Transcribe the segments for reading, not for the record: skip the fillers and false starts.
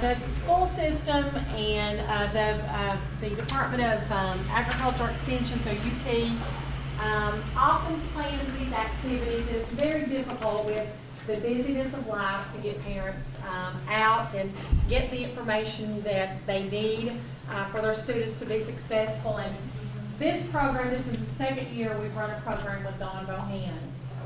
The school system and the Department of Agricultural Extension through UT often plan these activities. It's very difficult with the busyness of lives to get parents out and get the information that they need for their students to be successful. And this program, this is the second year we've run a program with Don Bohannon.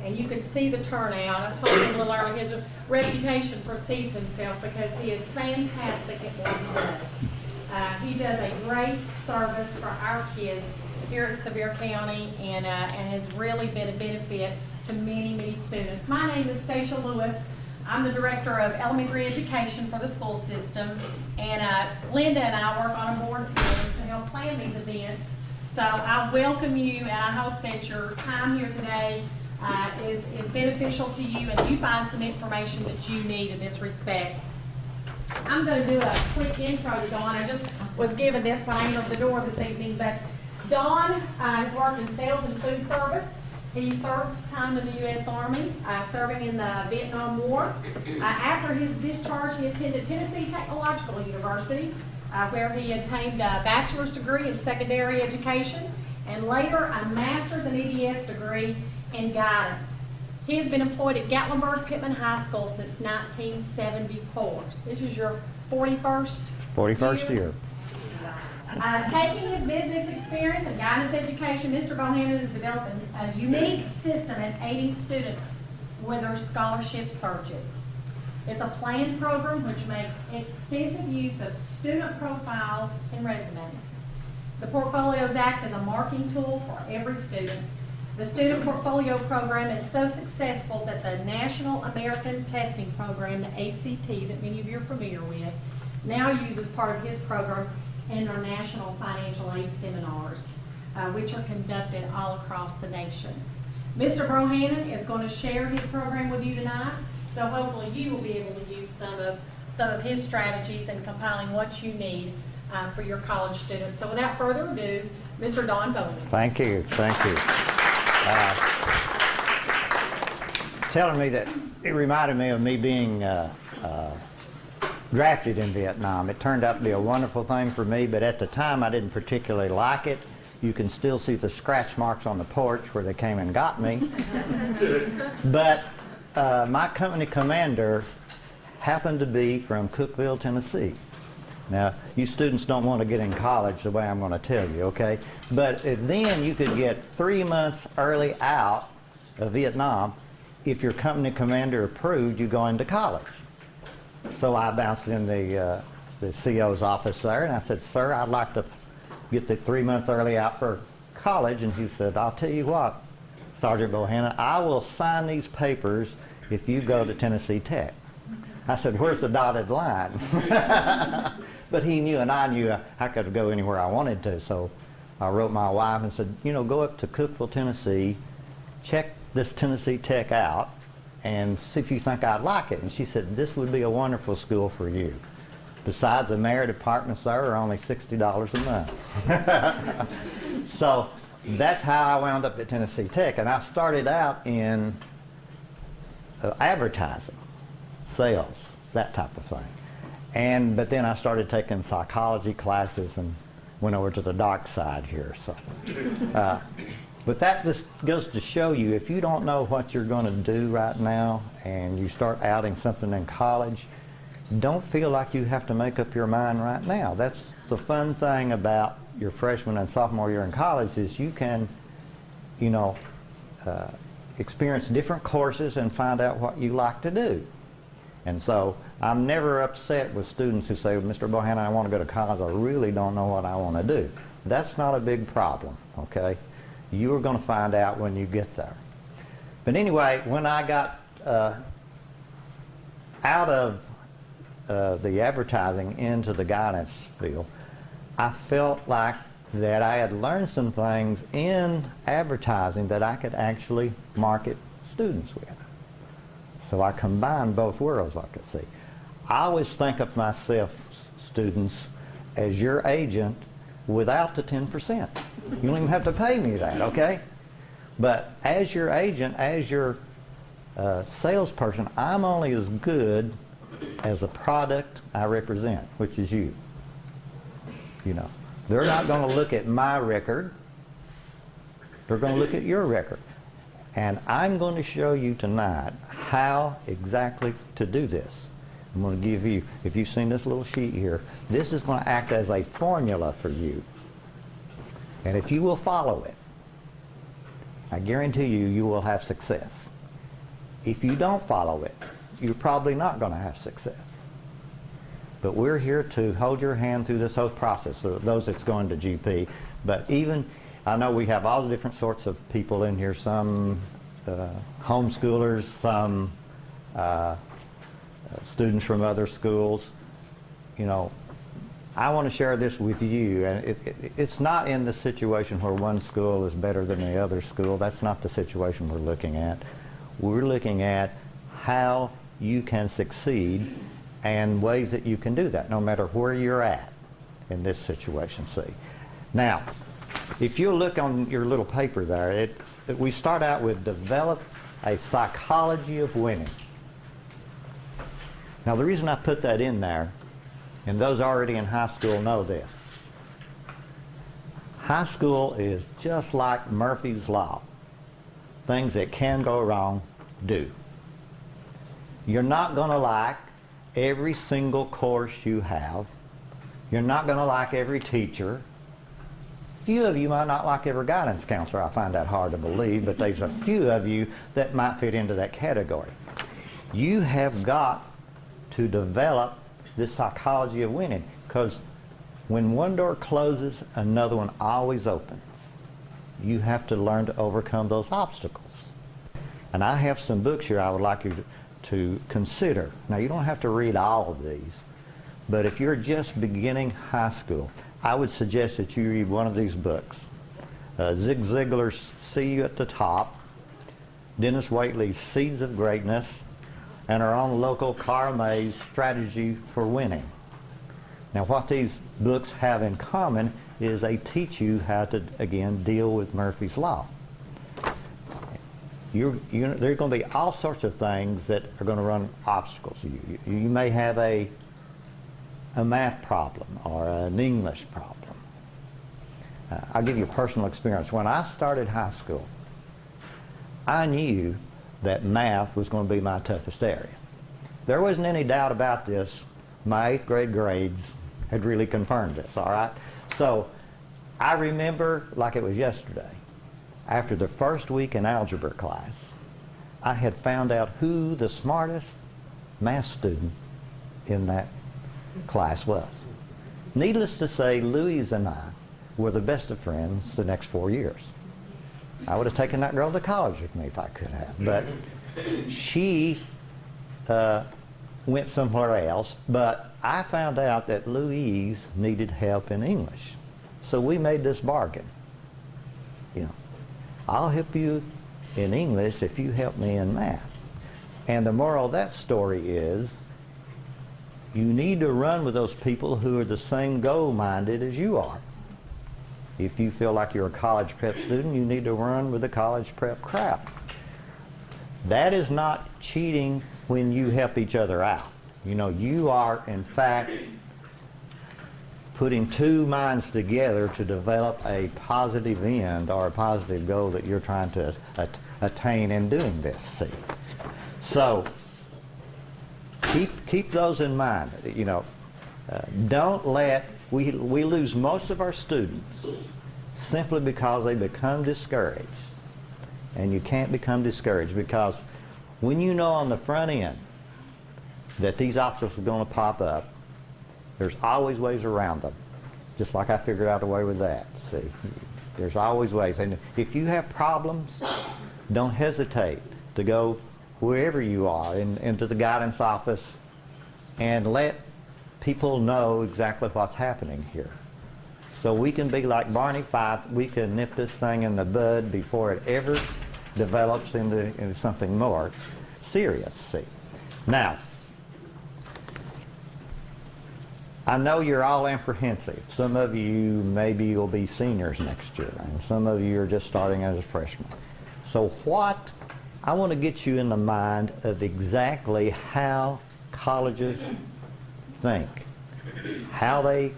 And you can see the turnout. I told him a little earlier, his reputation precedes himself because he is fantastic at what he does. He does a great service for our kids here at Sevier County and has really been a benefit to many, many students. My name is Stacia Lewis. I'm the Director of Elementary Education for the school system. And Linda and I work on a board together to help plan these events. So I welcome you, and I hope that your time here today is beneficial to you and you find some information that you need in this respect. I'm going to do a quick intro to Dawn. I just was given this when I entered the door this evening, but Dawn has worked in sales and food service. He served time in the U.S. Army, serving in the Vietnam War. After his discharge, he attended Tennessee Technological University, where he obtained a bachelor's degree in secondary education and later a master's and EDS degree in guidance. He has been employed at Gatlinburg-Pittman High School since 1974. This is your 41st year. Taking his business experience and guidance education, Mr. Bohannon has developed a unique system in aiding students with their scholarship searches. It's a planned program which makes extensive use of student profiles and resumes. The portfolios act as a marking tool for every student. The Student Portfolio Program is so successful that the National American Testing Program, the ACT, that many of you are familiar with, now uses part of his program in our National Financial Aid Seminars, which are conducted all across the nation. Mr. Bohannon is going to share his program with you tonight, so hopefully you will be able to use some of his strategies in compiling what you need for your college students. So without further ado, Mr. Don Bohannon. Thank you. Telling me that it reminded me of me being drafted in Vietnam. It turned out to be a wonderful thing for me, but at the time I didn't particularly like it. You can still see the scratch marks on the porch where they came and got me. But my company commander happened to be from Cookeville, Tennessee. Now, you students don't want to get in college the way I'm going to tell you, okay? But then you could get 3 months early out of Vietnam. If your company commander approved, you go into college. So I bounced in the CO's office there, and I said, "Sir, I'd like to get the 3 months early out for college." And he said, "I'll tell you what, Sergeant Bohannon, I will sign these papers if you go to Tennessee Tech." I said, "Where's the dotted line?" But he knew, and I knew I could go anywhere I wanted to. So I wrote my wife and said, "You know, go up to Cookeville, Tennessee, check this Tennessee Tech out, and see if you think I'd like it." And she said, "This would be a wonderful school for you. Besides, the merit apartments there are only $60 a month." So that's how I wound up at Tennessee Tech. And I started out in advertising, sales, that type of thing. But then I started taking psychology classes and went over to the dark side here. So, but that just goes to show you, if you don't know what you're going to do right now and you start outing something in college, don't feel like you have to make up your mind right now. That's the fun thing about your freshman and sophomore year in college, is you can, experience different courses and find out what you like to do. And so I'm never upset with students who say, "Mr. Bohannon, I want to go to college. I really don't know what I want to do." That's not a big problem, okay? You are going to find out when you get there. But anyway, when I got out of the advertising into the guidance field, I felt like that I had learned some things in advertising that I could actually market students with. So I combined both worlds, I could see. I always think of myself, students, as your agent without the 10%. You don't even have to pay me that, okay? But as your agent, as your salesperson, I'm only as good as a product I represent, which is you. You know, they're not going to look at my record. They're going to look at your record. And I'm going to show you tonight how exactly to do this. I'm going to give you, if you've seen this little sheet here, this is going to act as a formula for you. And if you will follow it, I guarantee you, you will have success. If you don't follow it, you're probably not going to have success. But we're here to hold your hand through this whole process, so those that's going to GP. But even, I know we have all the different sorts of people in here, some homeschoolers, some students from other schools. You know, I want to share this with you, and it's not in the situation where one school is better than the other school. That's not the situation we're looking at. We're looking at how you can succeed and ways that you can do that, no matter where you're at in this situation. See, now, if you look on your little paper there, we start out with develop a psychology of winning. Now, the reason I put that in there, and those already in high school know this, high school is just like Murphy's Law. Things that can go wrong do. You're not going to like every single course you have. You're not going to like every teacher. Few of you might not like every guidance counselor. I find that hard to believe, but there's a few of you that might fit into that category. You have got to develop this psychology of winning, because when one door closes, another one always opens. You have to learn to overcome those obstacles. And I have some books here I would like you to consider. Now, you don't have to read all of these, but if you're just beginning high school, I would suggest that you read one of these books. Zig Ziglar's See You at the Top, Dennis Waitley's Seeds of Greatness, and our own local Carl May's Strategy for Winning. Now, what these books have in common is they teach you how to, again, deal with Murphy's Law. There are going to be all sorts of things that are going to run obstacles. You may have a math problem or an English problem. I'll give you a personal experience. When I started high school, I knew that math was going to be my toughest area. There wasn't any doubt about this. My 8th grade grades had really confirmed this, all right? So I remember like it was yesterday. After the first week in algebra class, I had found out who the smartest math student in that class was. Needless to say, Louise and I were the best of friends the next 4 years. I would have taken that girl to college with me if I could have, but she went somewhere else. But I found out that Louise needed help in English. So we made this bargain. You know, I'll help you in English if you help me in math. And the moral of that story is, you need to run with those people who are the same goal-minded as you are. If you feel like you're a college prep student, you need to run with the college prep crowd. That is not cheating when you help each other out. You know, you are, in fact, putting two minds together to develop a positive end or a positive goal that you're trying to attain in doing this, see. So, keep those in mind. You know, don't let, we lose most of our students simply because they become discouraged. And you can't become discouraged, because when you know on the front end that these obstacles are going to pop up, there's always ways around them. Just like I figured out a way with that. See, there's always ways. And if you have problems, don't hesitate to go wherever you are, into the guidance office, and let people know exactly what's happening here. So we can be like Barney Fife. We can nip this thing in the bud before it ever develops into something more serious. See, now, I know you're all apprehensive. Some of you maybe will be seniors next year, and some of you are just starting as a freshman. So I want to get you in the mind of exactly how colleges think, how they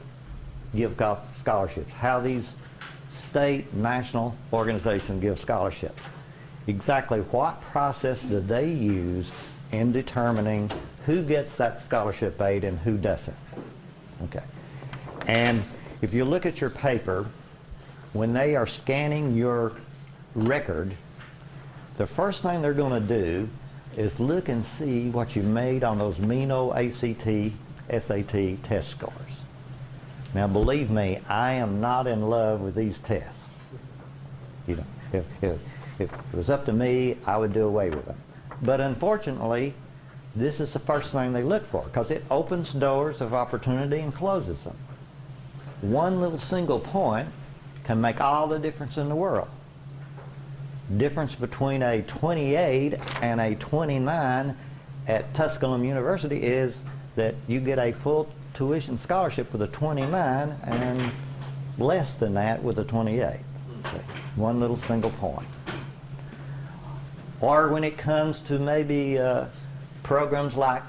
give scholarships, how these state, national organizations give scholarships. Exactly what process do they use in determining who gets that scholarship aid and who doesn't? Okay. And if you look at your paper, when they are scanning your record, the first thing they're going to do is look and see what you made on those mean-o ACT, SAT test scores. Now, believe me, I am not in love with these tests. You know, if it was up to me, I would do away with them. But unfortunately, this is the first thing they look for because it opens doors of opportunity and closes them. One little single point can make all the difference in the world. Difference between a 28 and a 29 at Tusculum University is that you get a full tuition scholarship with a 29 and less than that with a 28. One little single point. Or when it comes to maybe programs like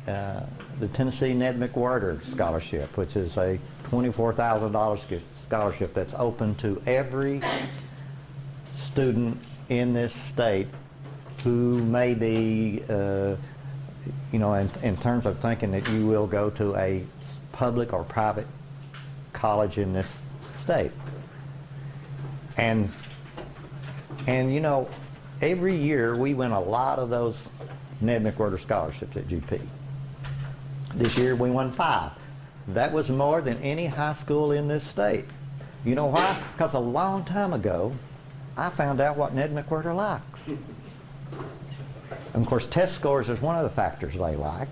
the Tennessee Ned McWhirter Scholarship, which is a $24,000 scholarship that's open to every student in this state who may be, you know, in terms of thinking that you will go to a public or private college in this state. And you know, every year we win a lot of those Ned McWhirter scholarships at GP. This year we won 5. That was more than any high school in this state. You know why? Because a long time ago, I found out what Ned McWhirter likes. And of course, test scores is one of the factors they like.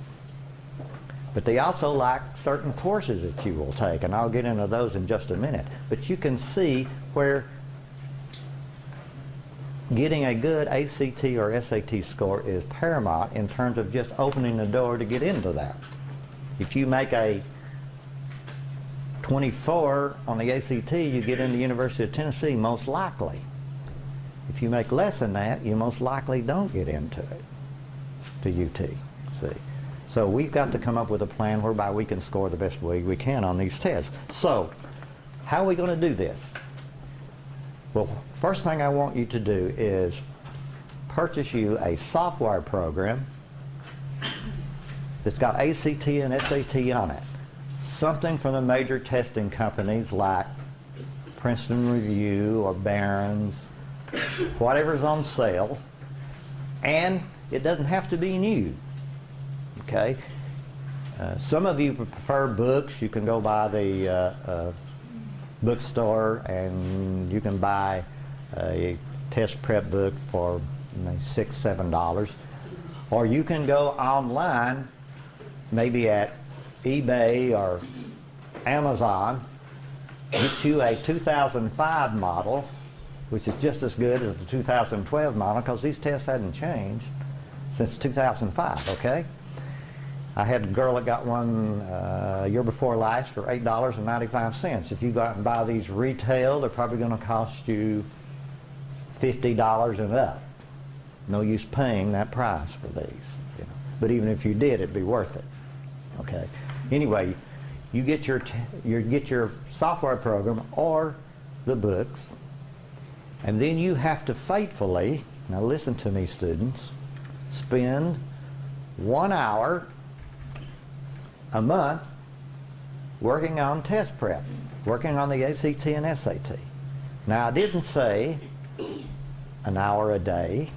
But they also like certain courses that you will take, and I'll get into those in just a minute. But you can see where getting a good ACT or SAT score is paramount in terms of just opening the door to get into that. If you make a 24 on the ACT, you get into the University of Tennessee most likely. If you make less than that, you most likely don't get into it, to UT. See? So we've got to come up with a plan whereby we can score the best way we can on these tests. So, how are we going to do this? Well, first thing I want you to do is purchase you a software program that's got ACT and SAT on it. Something from the major testing companies like Princeton Review or Barron's, whatever's on sale, and it doesn't have to be new. Okay? Some of you prefer books. You can go by the bookstore and you can buy a test prep book for $6, $7. Or you can go online, maybe at eBay or Amazon, get you a 2005 model, which is just as good as the 2012 model because these tests hadn't changed since 2005, okay? I had a girl that got one a year before last for $8.95. If you go out and buy these retail, they're probably going to cost you $50 and up. No use paying that price for these. You know. But even if you did, it'd be worth it. Okay. Anyway, you get your software program or the books, and then you have to faithfully, now listen to me students, spend 1 hour a month working on test prep, working on the ACT and SAT. Now I didn't say an hour a day,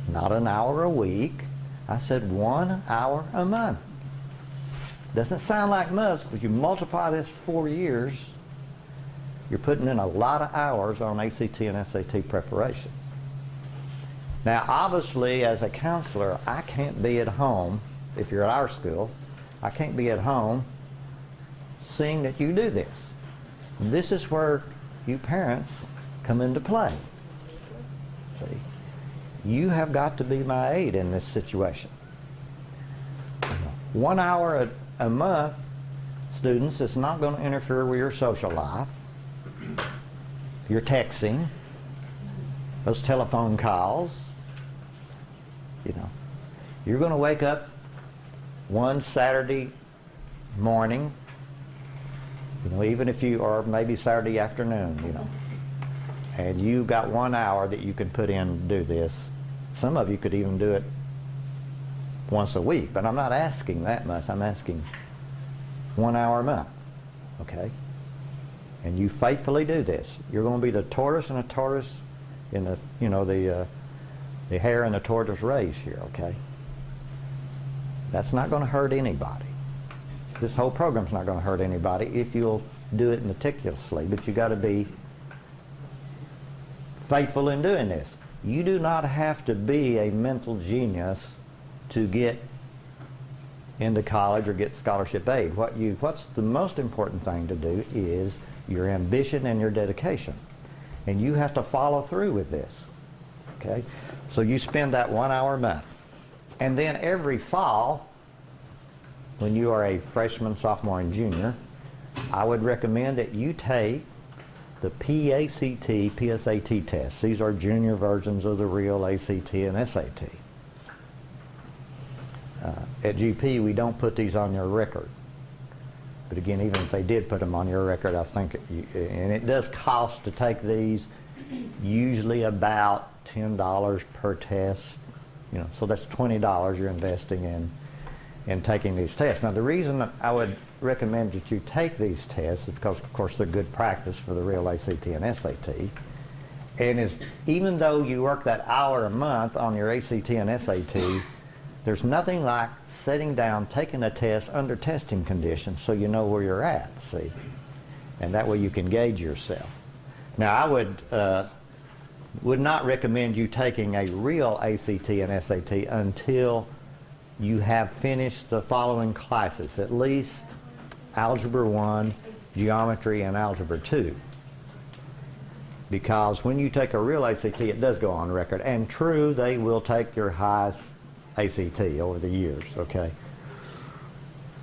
not an hour a week. I said 1 hour a month. Doesn't sound like much, but you multiply this 4 years, you're putting in a lot of hours on ACT and SAT preparation. Now obviously as a counselor, I can't be at home, if you're at our school, I can't be at home seeing that you do this. This is where you parents come into play. See, you have got to be my aid in this situation. 1 hour a month, students, it's not going to interfere with your social life, your texting, those telephone calls, you know. You're going to wake up one Saturday morning, even if you, or maybe Saturday afternoon, and you got 1 hour that you can put in to do this. Some of you could even do it once a week, but I'm not asking that much. I'm asking 1 hour a month, okay? And you faithfully do this. You're going to be the tortoise and a tortoise in the, the hare and the tortoise race here, okay? That's not going to hurt anybody. This whole program's not going to hurt anybody if you'll do it meticulously, but you got to be faithful in doing this. You do not have to be a mental genius to get into college or get scholarship aid. What's the most important thing to do is your ambition and your dedication. And you have to follow through with this, okay? So you spend that 1 hour a month. And then every fall, when you are a freshman, sophomore, and junior, I would recommend that you take the PACT, PSAT tests. These are junior versions of the real ACT and SAT. At GP, we don't put these on your record. But again, even if they did put them on your record, I think, and it does cost to take these, usually about $10 per test. So that's $20 you're investing in taking these tests. Now, the reason that I would recommend that you take these tests is because, of course, they're good practice for the real ACT and SAT. And even though you work that hour a month on your ACT and SAT, there's nothing like sitting down, taking a test under testing conditions so you know where you're at, see? And that way you can gauge yourself. Now, I would not recommend you taking a real ACT and SAT until you have finished the following classes, at least Algebra 1, Geometry, and Algebra 2. Because when you take a real ACT, it does go on record. And true, they will take your highest ACT over the years, okay?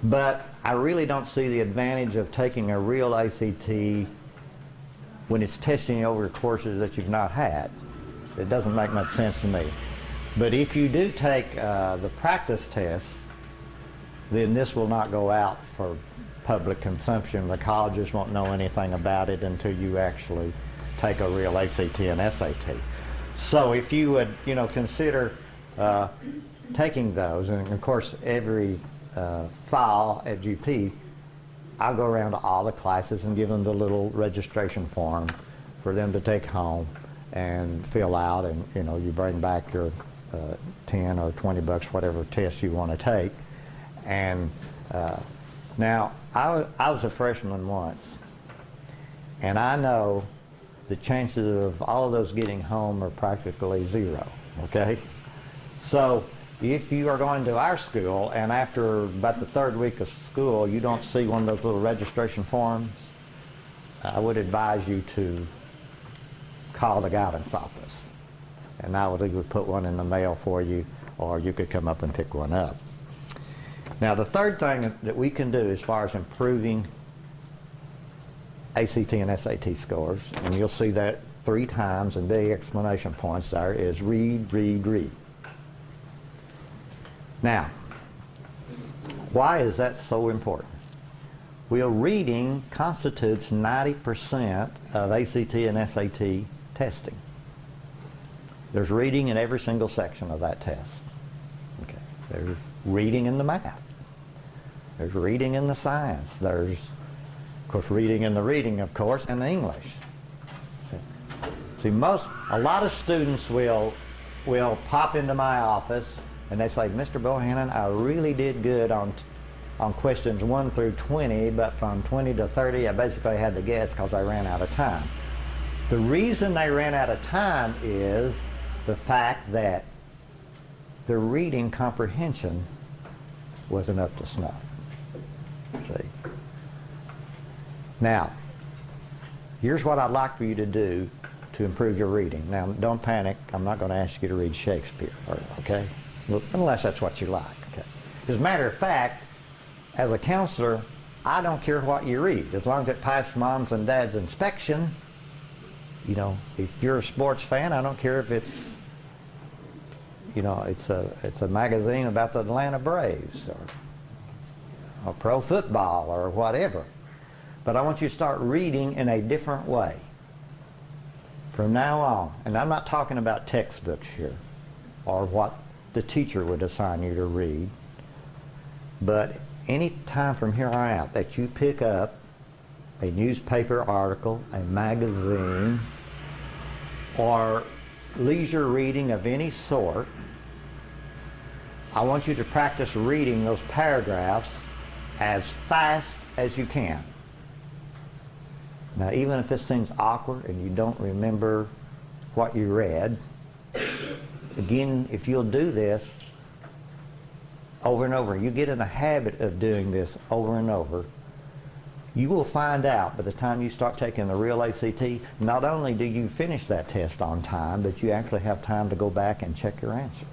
But I really don't see the advantage of taking a real ACT when it's testing you over courses that you've not had. It doesn't make much sense to me. But if you do take the practice test, then this will not go out for public consumption. The colleges won't know anything about it until you actually take a real ACT and SAT. So if you would, consider taking those, and of course every fall at GP, I'll go around to all the classes and give them the little registration form for them to take home and fill out, and you bring back your 10 or 20 bucks, whatever test you want to take. And now I was a freshman once, and I know the chances of all of those getting home are practically zero, okay? So if you are going to our school and after about the third week of school you don't see one of those little registration forms, I would advise you to call the guidance office, and I would either put one in the mail for you or you could come up and pick one up. Now, the third thing that we can do as far as improving ACT and SAT scores, and you'll see that 3 times in big exclamation points there, is read, read, read. Now, why is that so important? Well, reading constitutes 90% of ACT and SAT testing. There's reading in every single section of that test. Okay. There's reading in the math. There's reading in the science. There's, of course, reading in the reading, of course, and the English. See, a lot of students will pop into my office and they say, Mr. Bohannon, I really did good on questions 1 through 20, but from 20 to 30, I basically had to guess because I ran out of time. The reason they ran out of time is the fact that their reading comprehension wasn't up to snuff. See? Now, here's what I'd like for you to do to improve your reading. Now, don't panic. I'm not going to ask you to read Shakespeare, okay? Unless that's what you like, okay? As a matter of fact, as a counselor, I don't care what you read. As long as it passes mom's and dad's inspection, if you're a sports fan, I don't care if it's, you know, it's a magazine about the Atlanta Braves or pro football or whatever. But I want you to start reading in a different way from now on. And I'm not talking about textbooks here or what the teacher would assign you to read. But any time from here on out that you pick up a newspaper article, a magazine, or leisure reading of any sort, I want you to practice reading those paragraphs as fast as you can. Now, even if this seems awkward and you don't remember what you read, again, if you'll do this over and over, you get in a habit of doing this over and over, you will find out by the time you start taking the real ACT, not only do you finish that test on time, but you actually have time to go back and check your answers.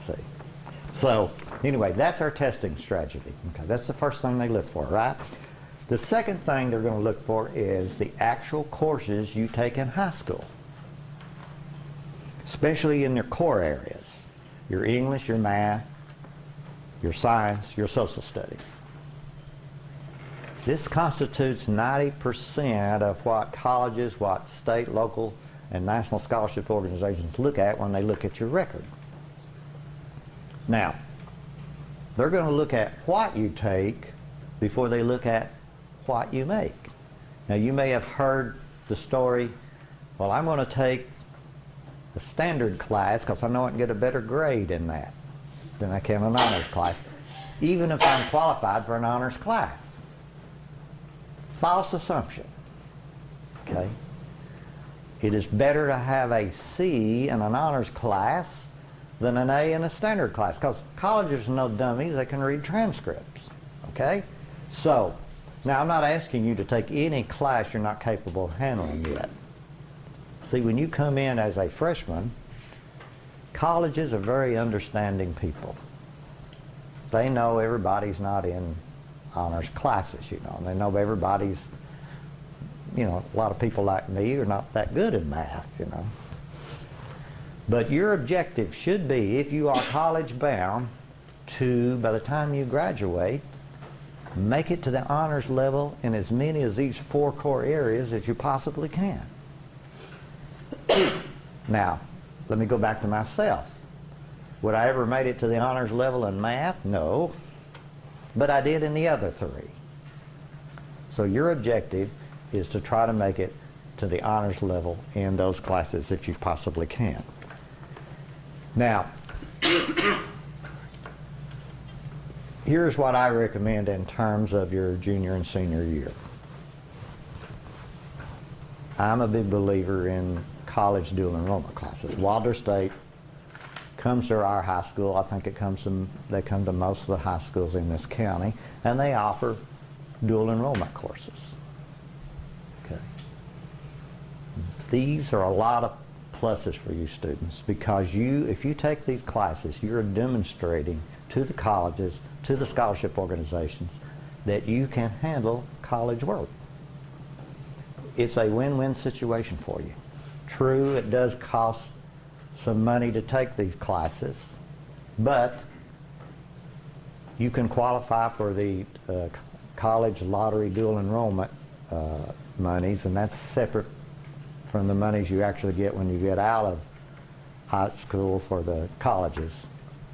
See? So, anyway, that's our testing strategy. Okay, that's the first thing they look for, right? The second thing they're going to look for is the actual courses you take in high school, especially in your core areas, your English, your math, your science, your social studies. This constitutes 90% of what colleges, what state, local, and national scholarship organizations look at when they look at your record. Now, they're going to look at what you take before they look at what you make. Now, you may have heard the story, well, I'm going to take a standard class because I know I can get a better grade in that than I can in an honors class, even if I'm qualified for an honors class. False assumption. Okay? It is better to have a C in an honors class than an A in a standard class, because colleges are no dummies, they can read transcripts. Okay? So, now I'm not asking you to take any class you're not capable of handling yet. See, when you come in as a freshman, colleges are very understanding people. They know everybody's not in honors classes, you know, and they know everybody's, you know, a lot of people like me are not that good in math, you know. But your objective should be, if you are college bound, to, by the time you graduate, make it to the honors level in as many of these 4 core areas as you possibly can. Now, let me go back to myself. Would I ever made it to the honors level in math? No. But I did in the other 3. So your objective is to try to make it to the honors level in those classes if you possibly can. Now, here's what I recommend in terms of your junior and senior year. I'm a big believer in college dual enrollment classes. Wilder State comes to our high school. I think they come to most of the high schools in this county, and they offer dual enrollment courses. Okay. These are a lot of pluses for you students, because if you take these classes, you're demonstrating to the colleges, to the scholarship organizations, that you can handle college work. It's a win-win situation for you. True, it does cost some money to take these classes, but you can qualify for the college lottery dual enrollment monies, and that's separate from the monies you actually get when you get out of high school for the colleges,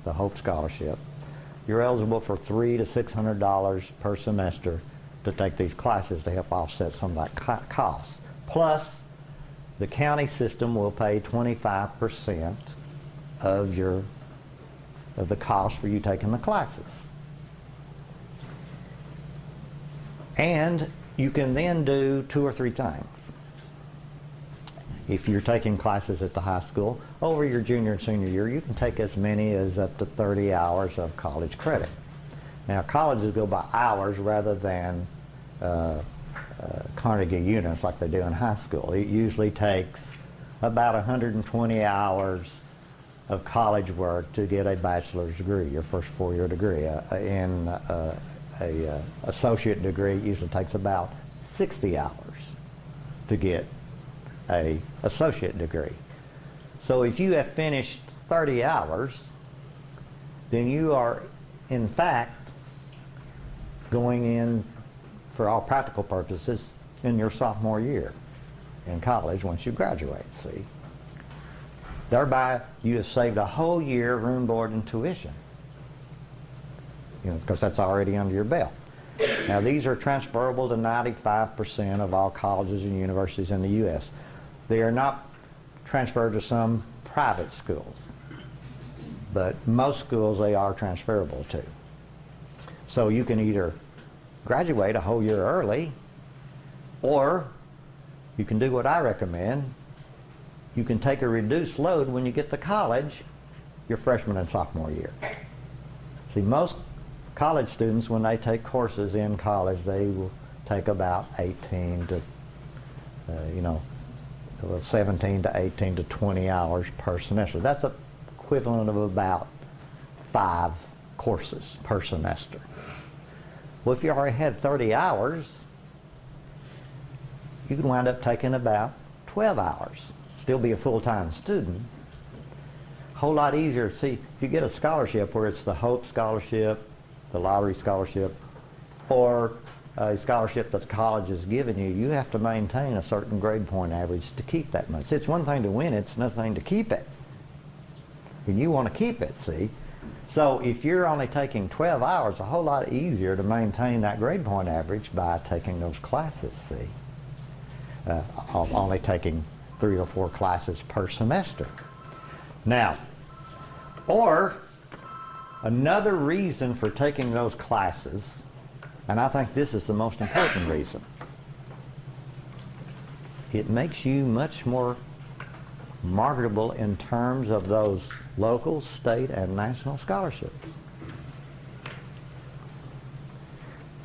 the Hope Scholarship. You're eligible for $300 to $600 per semester to take these classes to help offset some of that cost. Plus, the county system will pay 25% of the cost for you taking the classes. And you can then do 2 or 3 things. If you're taking classes at the high school, over your junior and senior year, you can take as many as up to 30 hours of college credit. Now, colleges go by hours rather than Carnegie units like they do in high school. It usually takes about 120 hours of college work to get a bachelor's degree, your first 4-year degree. In a associate degree, it usually takes about 60 hours to get a associate degree. So if you have finished 30 hours, then you are, in fact, going in, for all practical purposes, in your sophomore year in college once you graduate, see? Thereby, you have saved a whole year of room, board, and tuition. You know, because that's already under your belt. Now, these are transferable to 95% of all colleges and universities in the U.S. They are not transferred to some private schools, but most schools they are transferable to. So you can either graduate a whole year early, or you can do what I recommend. You can take a reduced load when you get to college, your freshman and sophomore year. See, most college students, when they take courses in college, they will take about 18 to, 17 to 18 to 20 hours per semester. That's equivalent of about 5 courses per semester. Well, if you already had 30 hours, you can wind up taking about 12 hours. Still be a full-time student. A whole lot easier. See, if you get a scholarship where it's the Hope Scholarship, the Lottery Scholarship, or a scholarship that the college has given you, you have to maintain a certain grade point average to keep that money. See, it's one thing to win it, it's another thing to keep it. And you want to keep it, see? So if you're only taking 12 hours, a whole lot easier to maintain that grade point average by taking those classes, see? Only taking 3 or 4 classes per semester. Now, or another reason for taking those classes, and I think this is the most important reason, it makes you much more marketable in terms of those local, state, and national scholarships.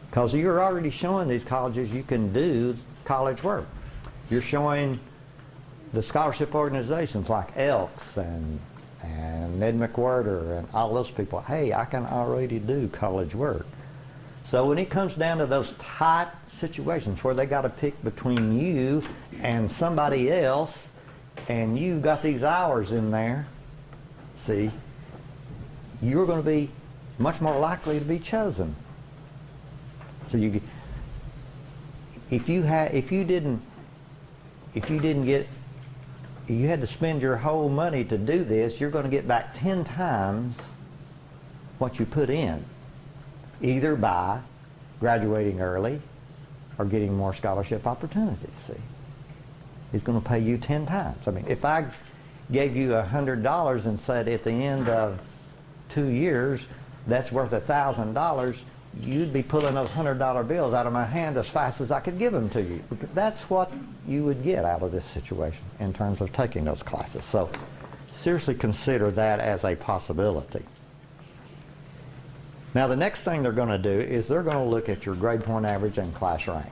Because you're already showing these colleges you can do college work. You're showing the scholarship organizations like Elks and Ned McWhirter and all those people, hey, I can already do college work. So when it comes down to those tight situations where they got to pick between you and somebody else, and you've got these hours in there, see, you're going to be much more likely to be chosen. So if you had to spend your whole money to do this, you're going to get back 10 times what you put in, either by graduating early or getting more scholarship opportunities, see. It's going to pay you 10 times. I mean, if I gave you $100 and said at the end of 2 years, that's worth $1,000, you'd be pulling those $100 bills out of my hand as fast as I could give them to you. That's what you would get out of this situation in terms of taking those classes. So seriously consider that as a possibility. Now the next thing they're going to do is they're going to look at your grade point average and class rank.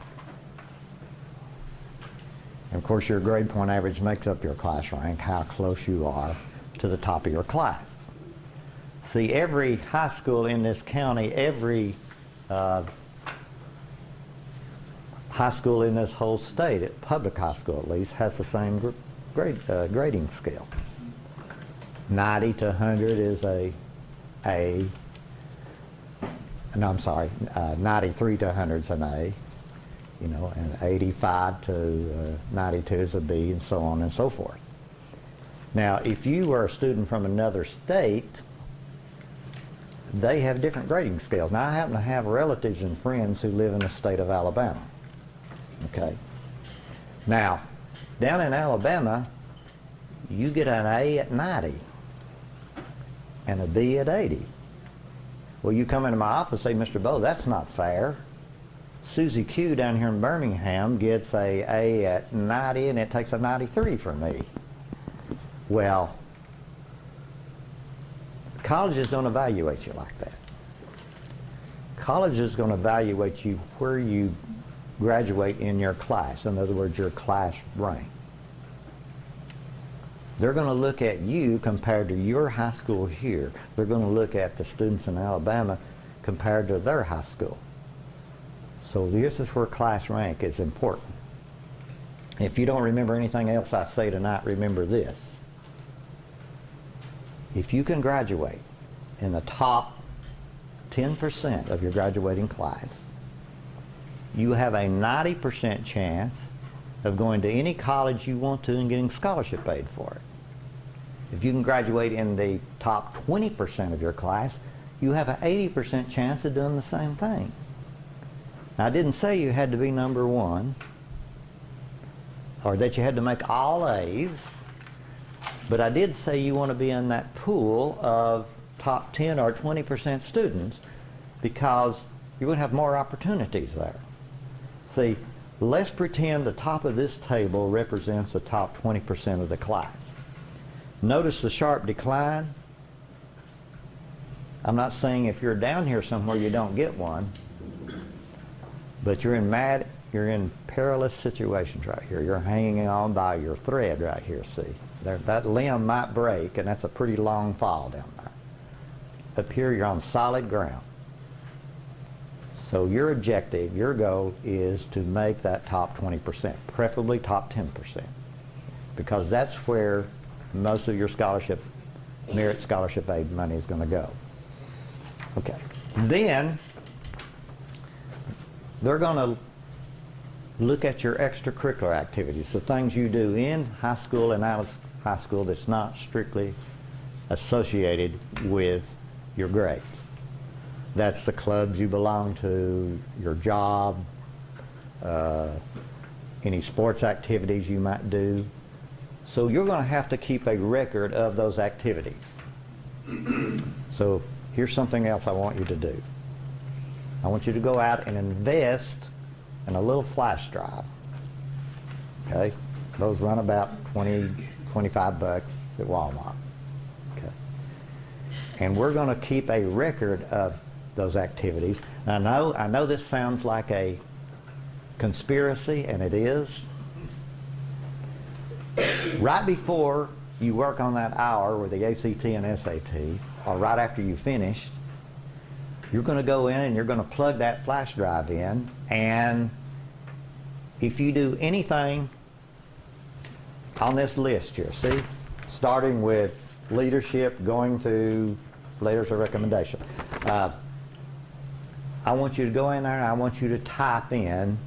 And of course your grade point average makes up your class rank, how close you are to the top of your class. See, every high school in this county, every high school in this whole state, public high school at least, has the same grading scale. 90 to 100 is a 93 to 100 is an A, and 85 to 92 is a B, and so on and so forth. Now, if you were a student from another state, they have different grading scales. Now, I happen to have relatives and friends who live in the state of Alabama. Okay. Now, down in Alabama, you get an A at 90 and a B at 80. Well, you come into my office and say, Mr. Bowe, that's not fair. Susie Q down here in Birmingham gets A at 90 and it takes a 93 from me. Well, colleges don't evaluate you like that. College is going to evaluate you where you graduate in your class. In other words, your class rank. They're going to look at you compared to your high school here. They're going to look at the students in Alabama compared to their high school. So this is where class rank is important. If you don't remember anything else I say tonight, remember this. if you can graduate in the top 10% of your graduating class, you have a 90% chance of going to any college you want to and getting scholarship paid for it. If you can graduate in the top 20% of your class, you have an 80% chance of doing the same thing. Now, I didn't say you had to be number one or that you had to make all A's, but I did say you want to be in that pool of top 10 or 20% students because you're going to have more opportunities there. See, let's pretend the top of this table represents the top 20% of the class. Notice the sharp decline. I'm not saying if you're down here somewhere you don't get one, but you're in perilous situations right here. You're hanging on by your thread right here, see? That limb might break, and that's a pretty long fall down there. Up here, you're on solid ground. So your objective, your goal, is to make that top 20%, preferably top 10%, because that's where most of your scholarship, merit scholarship aid money is going to go. Okay. Then they're going to look at your extracurricular activities, the things you do in high school and out of high school that's not strictly associated with your grades. That's the clubs you belong to, your job, any sports activities you might do. So you're going to have to keep a record of those activities. So here's something else I want you to do. I want you to go out and invest in a little flash drive. Okay? Those run about 20, 25 bucks at Walmart. Okay? And we're going to keep a record of those activities. And I know this sounds like a conspiracy, and it is. Right before you work on that hour with the ACT and SAT, or right after you finished, you're going to go in and you're going to plug that flash drive in, and if you do anything on this list here, see, starting with leadership, going through letters of recommendation, I want you to go in there and I want you to type in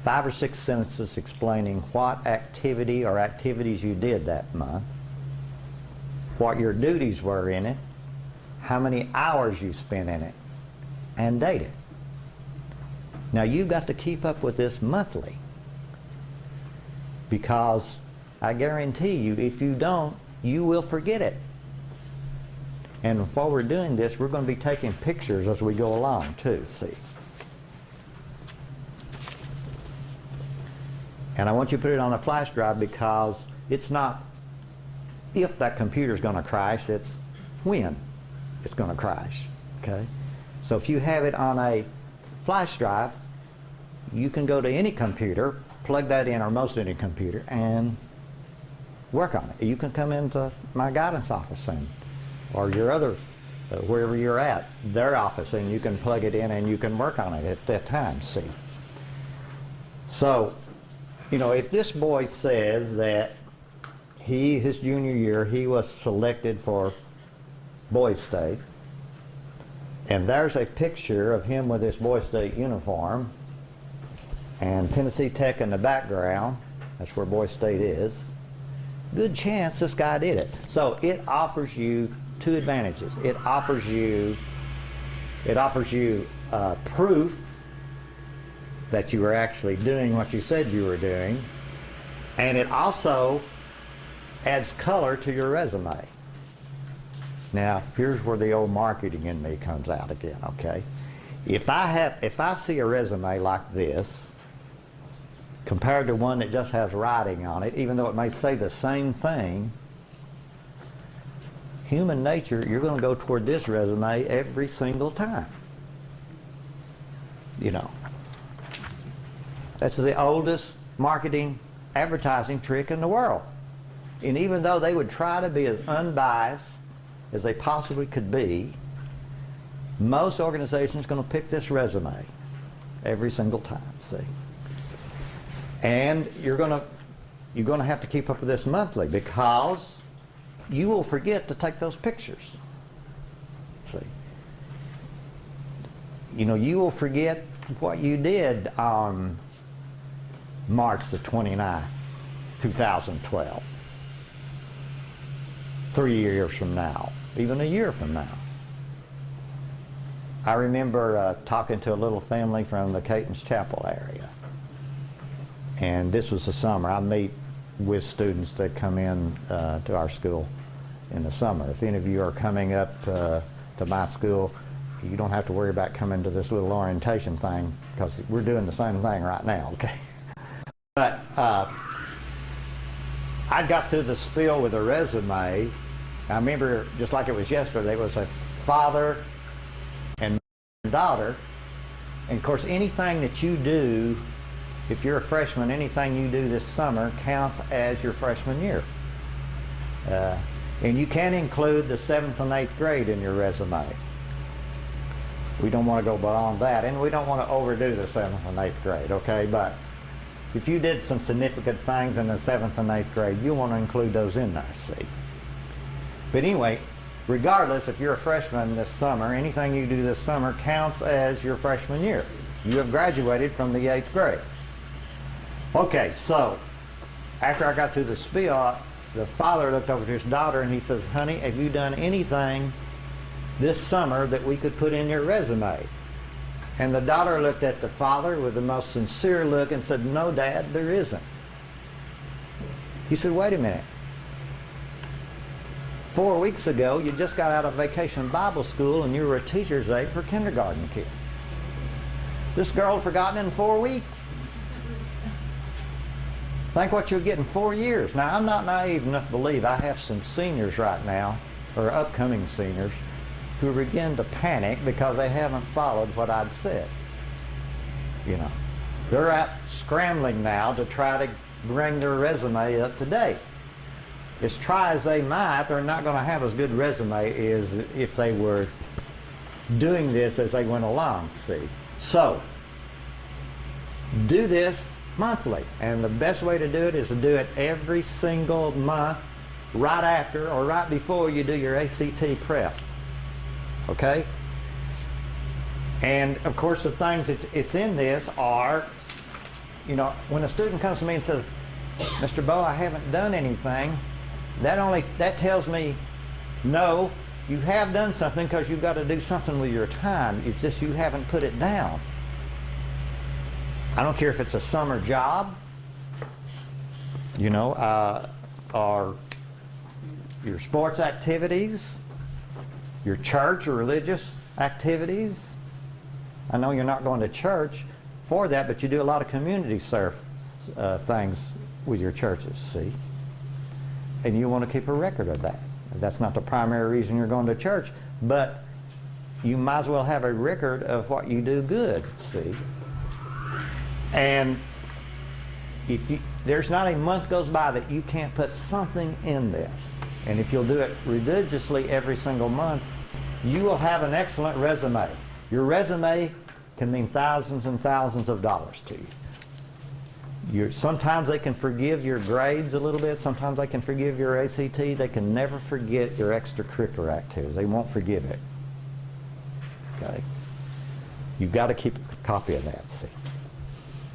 5 or 6 sentences explaining what activity or activities you did that month, what your duties were in it, how many hours you spent in it, and date it. Now you've got to keep up with this monthly, because I guarantee you if you don't, you will forget it. And while we're doing this, we're going to be taking pictures as we go along too, see. And I want you to put it on a flash drive because it's not if that computer's going to crash, it's when it's going to crash, okay? So if you have it on a flash drive, you can go to any computer, plug that in, or most any computer, and work on it. You can come into my guidance office and, or your other, wherever you're at, their office, and you can plug it in and you can work on it at that time, see. So, you know, if this boy says that his junior year, he was selected for Boise State, and there's a picture of him with his Boise State uniform, and Tennessee Tech in the background, that's where Boise State is, good chance this guy did it. So it offers you two advantages. It offers you proof that you were actually doing what you said you were doing, and it also adds color to your resume. Now, here's where the old marketing in me comes out again, okay? If I see a resume like this, compared to one that just has writing on it, even though it may say the same thing, human nature, you're going to go toward this resume every single time. You know. That's the oldest marketing advertising trick in the world. And even though they would try to be as unbiased as they possibly could be, most organizations are going to pick this resume every single time, see. And you're going to have to keep up with this monthly, because you will forget to take those pictures. See? You know, you will forget what you did on March the 29th, 2012. 3 years from now, even a year from now. I remember talking to a little family from the Caton's Chapel area. And this was the summer. I meet with students that come in to our school in the summer. If any of you are coming up to my school, you don't have to worry about coming to this little orientation thing, because we're doing the same thing right now, okay? But I got through the spiel with a resume. I remember, just like it was yesterday, there was a father and daughter. And of course, anything that you do, if you're a freshman, anything you do this summer counts as your freshman year. And you can include the 7th and 8th grade in your resume. We don't want to go beyond that, and we don't want to overdo the 7th and 8th grade, okay? But if you did some significant things in the 7th and 8th grade, you want to include those in there, see? But anyway, regardless, if you're a freshman this summer, anything you do this summer counts as your freshman year. You have graduated from the 8th grade. Okay, so after I got through the spiel, the father looked over to his daughter and he says, "Honey, have you done anything this summer that we could put in your resume?" And the daughter looked at the father with the most sincere look and said, "No, Dad, there isn't." He said, "Wait a minute. 4 weeks ago, you just got out of vacation Bible school and you were a teacher's aide for kindergarten kids. This girl had forgotten in 4 weeks. Think what you'll get in 4 years." Now, I'm not naive enough to believe I have some seniors right now, or upcoming seniors, who begin to panic because they haven't followed what I'd said. You know, they're out scrambling now to try to bring their resume up to date. As try as they might, they're not going to have as good resume as if they were doing this as they went along, see. So, do this monthly, and the best way to do it is to do it every single month, right after or right before you do your ACT prep. Okay? And of course, the things that it's in this are, you know, when a student comes to me and says, "Mr. Bowe, I haven't done anything," that tells me, no, you have done something, because you've got to do something with your time. It's just you haven't put it down. I don't care if it's a summer job, you know, or your sports activities, your church or religious activities. I know you're not going to church for that, but you do a lot of community serve things with your churches, see? And you want to keep a record of that. That's not the primary reason you're going to church, but you might as well have a record of what you do good, see? And there's not a month goes by that you can't put something in this. And if you'll do it religiously every single month, you will have an excellent resume. Your resume can mean thousands and thousands of dollars to you. Sometimes they can forgive your grades a little bit. Sometimes they can forgive your ACT. They can never forget your extracurricular activities. They won't forgive it. Okay? You've got to keep a copy of that, see.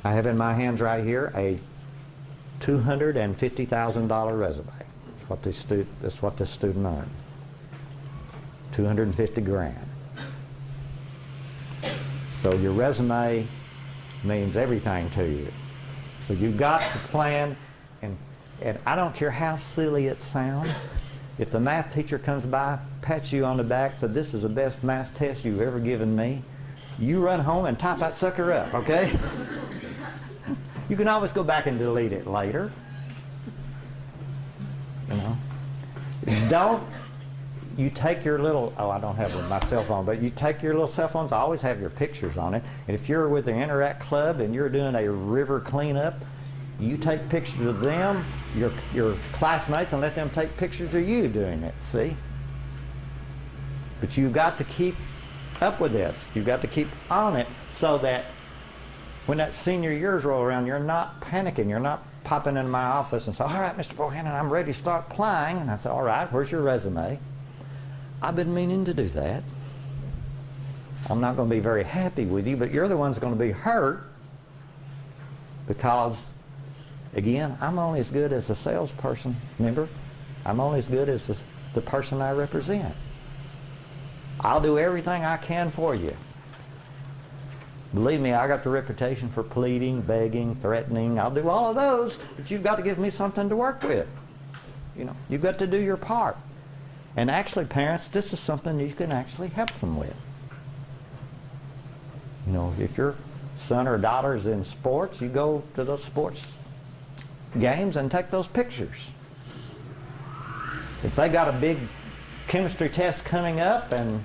I have in my hands right here a $250,000 resume. That's what this student earned. 250 grand. So your resume means everything to you. So you've got to plan, and I don't care how silly it sounds. If the math teacher comes by, pats you on the back, said, "This is the best math test you've ever given me," you run home and type that sucker up, okay? You can always go back and delete it later. You know? You take your little, I don't have my cell phone, but you take your little cell phones, I always have your pictures on it. And if you're with the Interact Club and you're doing a river cleanup, you take pictures of them, your classmates, and let them take pictures of you doing it, see? But you've got to keep up with this. You've got to keep on it so that when that senior years roll around, you're not panicking, you're not popping into my office and say, all right, Mr. Bohannon, I'm ready to start playing. And I said, all right, where's your resume? I've been meaning to do that. I'm not going to be very happy with you, but you're the one's going to be hurt because, again, I'm only as good as a salesperson, remember? I'm only as good as the person I represent. I'll do everything I can for you. Believe me, I got the reputation for pleading, begging, threatening. I'll do all of those, but you've got to give me something to work with. You know, you've got to do your part. And actually, parents, this is something you can actually help them with. You know, if your son or daughter is in sports, you go to those sports games and take those pictures. If they got a big chemistry test coming up and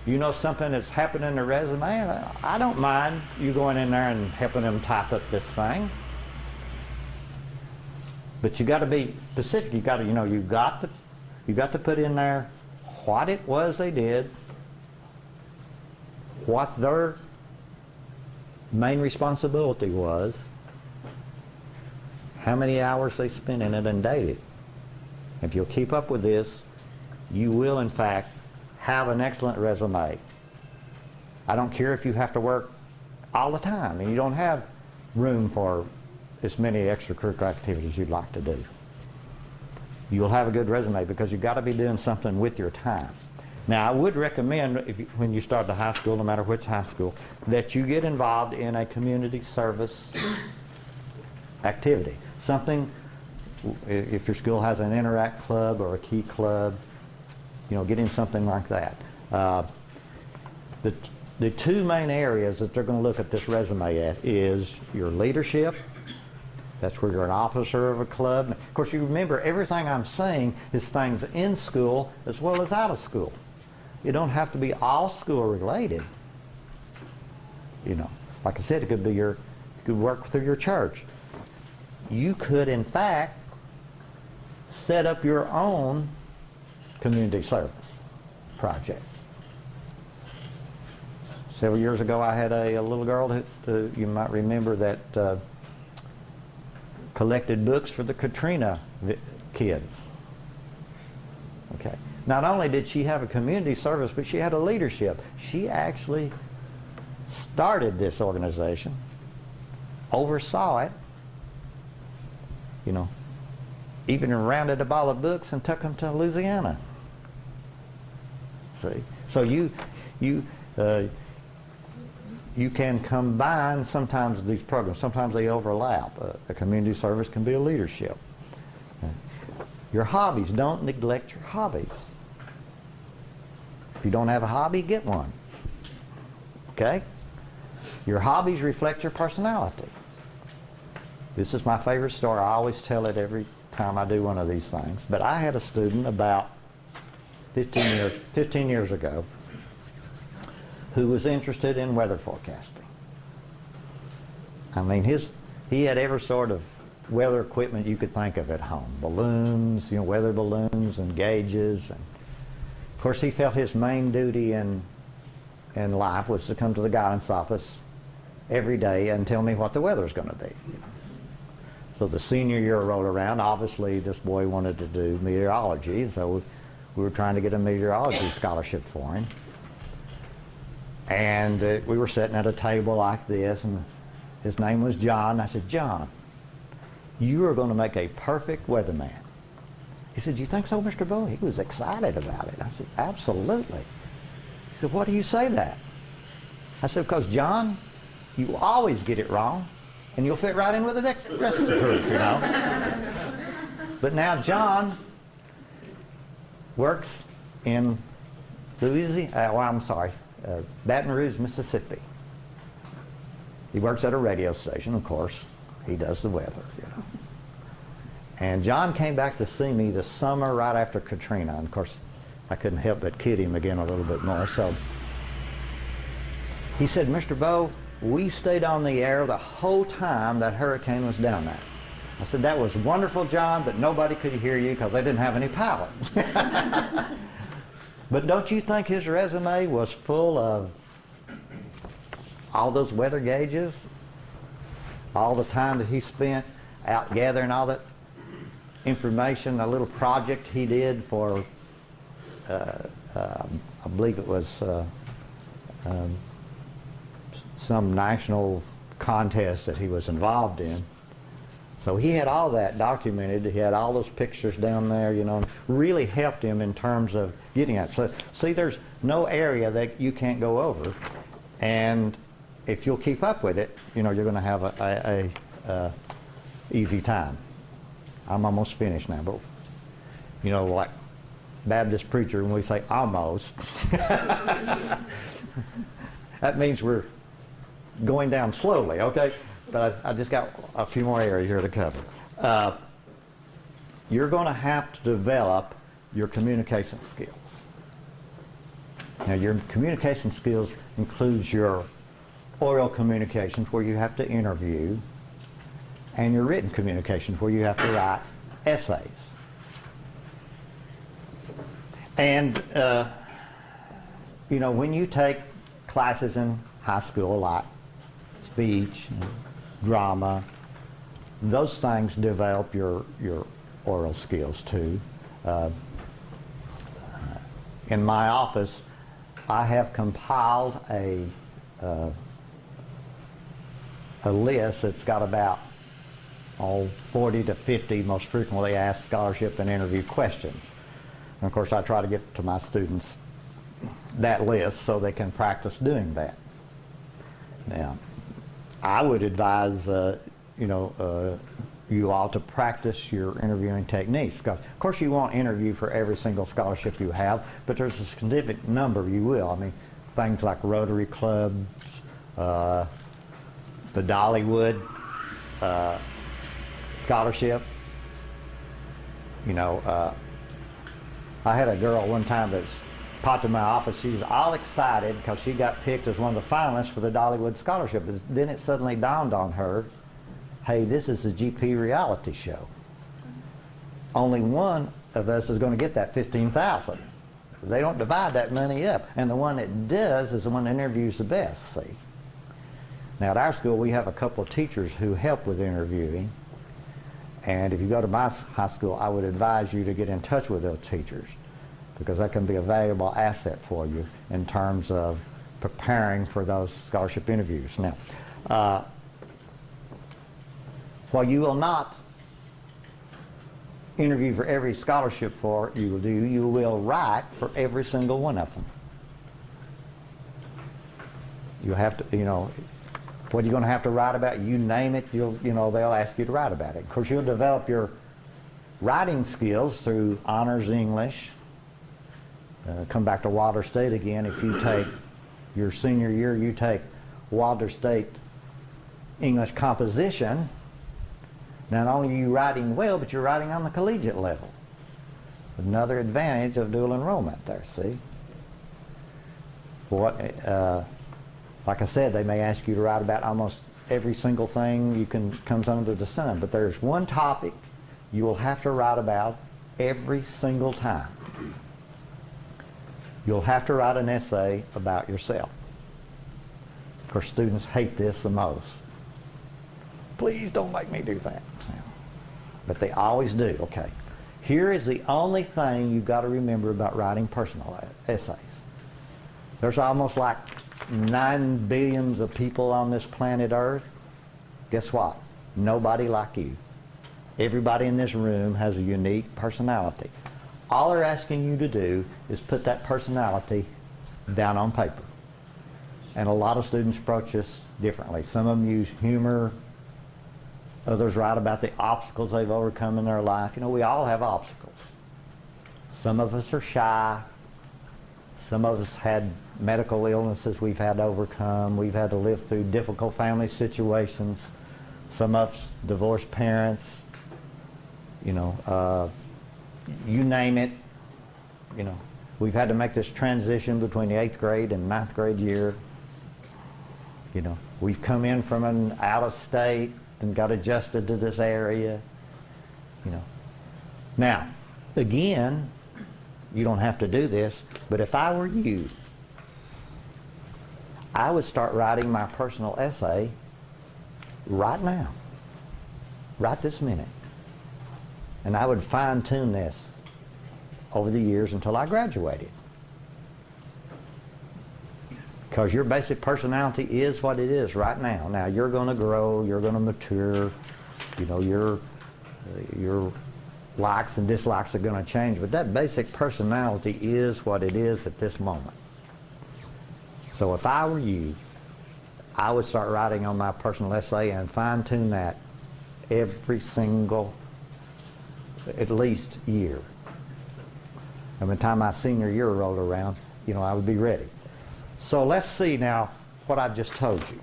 you know something that's happened in their resume, I don't mind you going in there and helping them type up this thing. But you got to be specific. You got to, you got to put in there what it was they did, what their main responsibility was, how many hours they spent in it, and date it. If you'll keep up with this, you will, in fact, have an excellent resume. I don't care if you have to work all the time and you don't have room for as many extracurricular activities you'd like to do. You'll have a good resume because you've got to be doing something with your time. Now, I would recommend, when you start the high school, no matter which high school, that you get involved in a community service activity. Something, if your school has an Interact Club or a Key Club, get in something like that. The two main areas that they're going to look at this resume at is your leadership. That's where you're an officer of a club. Of course, you remember everything I'm saying is things in school as well as out of school. You don't have to be all school related. Like I said, it could be you could work through your church. You could, in fact, set up your own community service project. Several years ago, I had a little girl who you might remember that collected books for the Katrina kids. Okay. Not only did she have a community service, but she had a leadership. She actually started this organization, oversaw it, even rounded up all the books and took them to Louisiana. See? So you can combine sometimes these programs. Sometimes they overlap. A community service can be a leadership. Your hobbies. Don't neglect your hobbies. If you don't have a hobby, get one. Okay? Your hobbies reflect your personality. This is my favorite story. I always tell it every time I do one of these things. But I had a student about 15 years ago who was interested in weather forecasting. I mean, he had every sort of weather equipment you could think of at home. Balloons, weather balloons and gauges. And of course, he felt his main duty in life was to come to the guidance office every day and tell me what the weather was going to be. So the senior year rolled around. Obviously, this boy wanted to do meteorology, so we were trying to get a meteorology scholarship for him. And we were sitting at a table like this, and his name was John. I said, John, you are going to make a perfect weatherman. He said, you think so, Mr. Bowe? He was excited about it. I said, absolutely. He said, why do you say that? I said, because, John, you always get it wrong, and you'll fit right in with the rest of the group, But now John works in Baton Rouge, Mississippi. He works at a radio station, of course. He does the weather, And John came back to see me the summer right after Katrina. And of course, I couldn't help but kid him again a little bit more. So he said, Mr. Bowe, we stayed on the air the whole time that hurricane was down there. I said, that was wonderful, John, but nobody could hear you because they didn't have any power. But don't you think his resume was full of all those weather gauges? All the time that he spent out gathering all that information, a little project he did for, I believe it was some national contest that he was involved in. So he had all that documented. He had all those pictures down there, you know, and really helped him in terms of getting at. So, see, there's no area that you can't go over. And if you'll keep up with it, you know, you're going to have a easy time. I'm almost finished now, but, you know, like Baptist preacher, when we say almost, that means we're going down slowly, okay? But I just got a few more areas here to cover. You're going to have to develop your communication skills. Now, your communication skills includes your oral communications, where you have to interview, and your written communications, where you have to write essays. And, you know, when you take classes in high school, like speech, drama, those things develop your oral skills too. In my office, I have compiled a list that's got about 40 to 50 most frequently asked scholarship and interview questions. And of course, I try to get to my students that list so they can practice doing that. Now, I would advise, you all to practice your interviewing techniques, because, of course, you won't interview for every single scholarship you have, but there's a significant number you will. I mean, things like Rotary clubs, the Dollywood Scholarship. You know, I had a girl one time that popped in my office. She was all excited because she got picked as one of the finalists for the Dollywood Scholarship. Then it suddenly dawned on her, hey, this is the GP reality show. Only one of us is going to get that $15,000. They don't divide that money up. And the one that does is the one that interviews the best, see. Now, at our school, we have a couple of teachers who help with interviewing. And if you go to my high school, I would advise you to get in touch with those teachers, because that can be a valuable asset for you in terms of preparing for those scholarship interviews. Now, while you will not interview for every scholarship you will write for every single one of them. You'll have to, you know, what are you going to have to write about? You name it, they'll ask you to write about it. Of course, you'll develop your writing skills through honors English. Come back to Walter State again. If you take your senior year, you take Walter State English composition. Not only are you writing well, but you're writing on the collegiate level. Another advantage of dual enrollment there, see? Like I said, they may ask you to write about almost every single thing comes under the sun, but there's one topic you will have to write about every single time. You'll have to write an essay about yourself. Of course, students hate this the most. Please don't make me do that. But they always do. Okay. Here is the only thing you've got to remember about writing personal essays. There's almost like 9 billions of people on this planet Earth. Guess what? Nobody like you. Everybody in this room has a unique personality. All they're asking you to do is put that personality down on paper. And a lot of students approach this differently. Some of them use humor. Others write about the obstacles they've overcome in their life. You know, we all have obstacles. Some of us are shy. Some of us had medical illnesses we've had to overcome. We've had to live through difficult family situations. Some of us divorced parents. You know, you name it. You know, we've had to make this transition between the 8th grade and 9th grade year. You know, we've come in from an out of state and got adjusted to this area. You know. Now, again, you don't have to do this, but if I were you, I would start writing my personal essay right now. right this minute. And I would fine-tune this over the years until I graduated. Because your basic personality is what it is right now. Now, you're going to grow, you're going to mature, you know, your likes and dislikes are going to change, but that basic personality is what it is at this moment. So if I were you, I would start writing on my personal essay and fine-tune that every single, at least, year. And by the time my senior year rolled around, you know, I would be ready. So let's see now what I've just told you.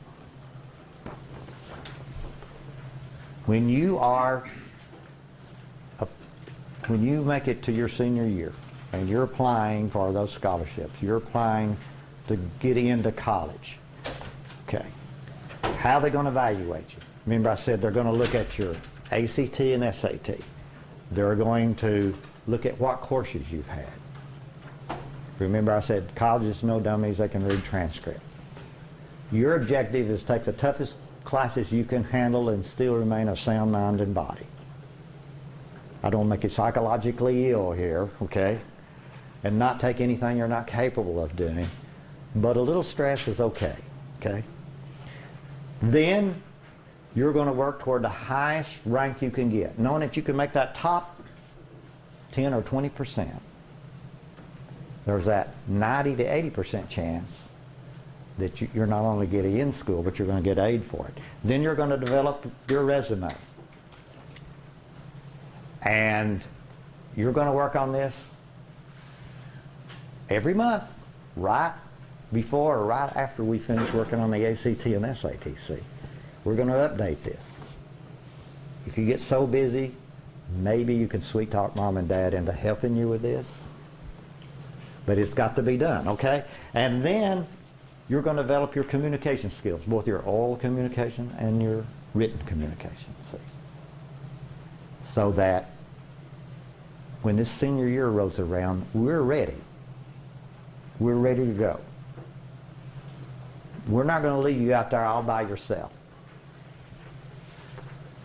When you make it to your senior year and you're applying for those scholarships, you're applying to get into college, okay, how are they going to evaluate you? Remember I said they're going to look at your ACT and SAT. They're going to look at what courses you've had. Remember I said college is no dummies, they can read transcript. Your objective is to take the toughest classes you can handle and still remain of sound mind and body. I don't make you psychologically ill here, okay? And not take anything you're not capable of doing. But a little stress is okay, okay? Then you're going to work toward the highest rank you can get, knowing that you can make that top 10 or 20%. There's that 90 to 80% chance that you're not only getting in school, but you're going to get aid for it. Then you're going to develop your resume. And you're going to work on this every month, right before or right after we finish working on the ACT and SATC. We're going to update this. If you get so busy, maybe you can sweet talk mom and dad into helping you with this. But it's got to be done, okay? And then you're going to develop your communication skills, both your oral communication and your written communication, see? So that when this senior year rolls around, we're ready. We're ready to go. We're not going to leave you out there all by yourself.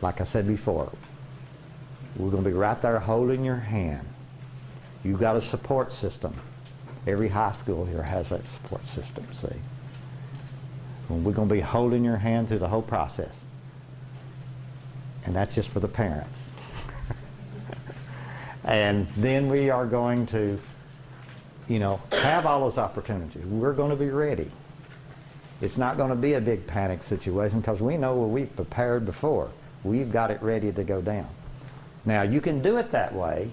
Like I said before, we're going to be right there holding your hand. You've got a support system. Every high school here has that support system, see? And we're going to be holding your hand through the whole process. And that's just for the parents. And then we are going to, you know, have all those opportunities. We're going to be ready. It's not going to be a big panic situation because we know what we've prepared before. We've got it ready to go down. Now, you can do it that way,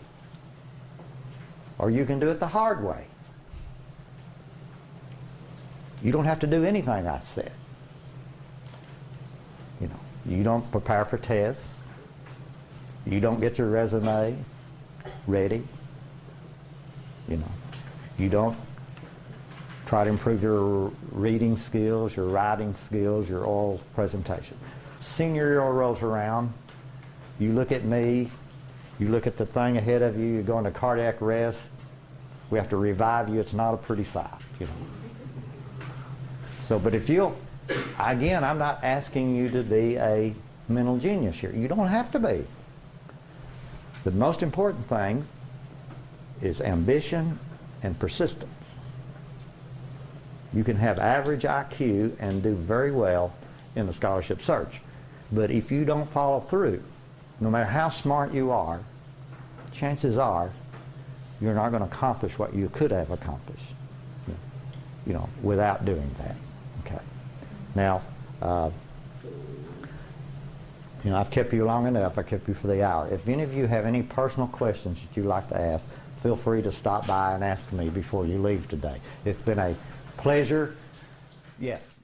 or you can do it the hard way. You don't have to do anything I said. You know, you don't prepare for tests. You don't get your resume ready. You know, you don't try to improve your reading skills, your writing skills, your oral presentation. Senior year rolls around, you look at me, you look at the thing ahead of you, you go into cardiac arrest, we have to revive you, it's not a pretty sight, you know. So, but if you'll, again, I'm not asking you to be a mental genius here. You don't have to be. The most important thing is ambition and persistence. You can have average IQ and do very well in the scholarship search. But if you don't follow through, no matter how smart you are, chances are you're not going to accomplish what you could have accomplished, you know, without doing that. Okay. Now, you know, I've kept you long enough. I kept you for the hour. If any of you have any personal questions that you'd like to ask, feel free to stop by and ask me before you leave today. It's been a pleasure. Yes.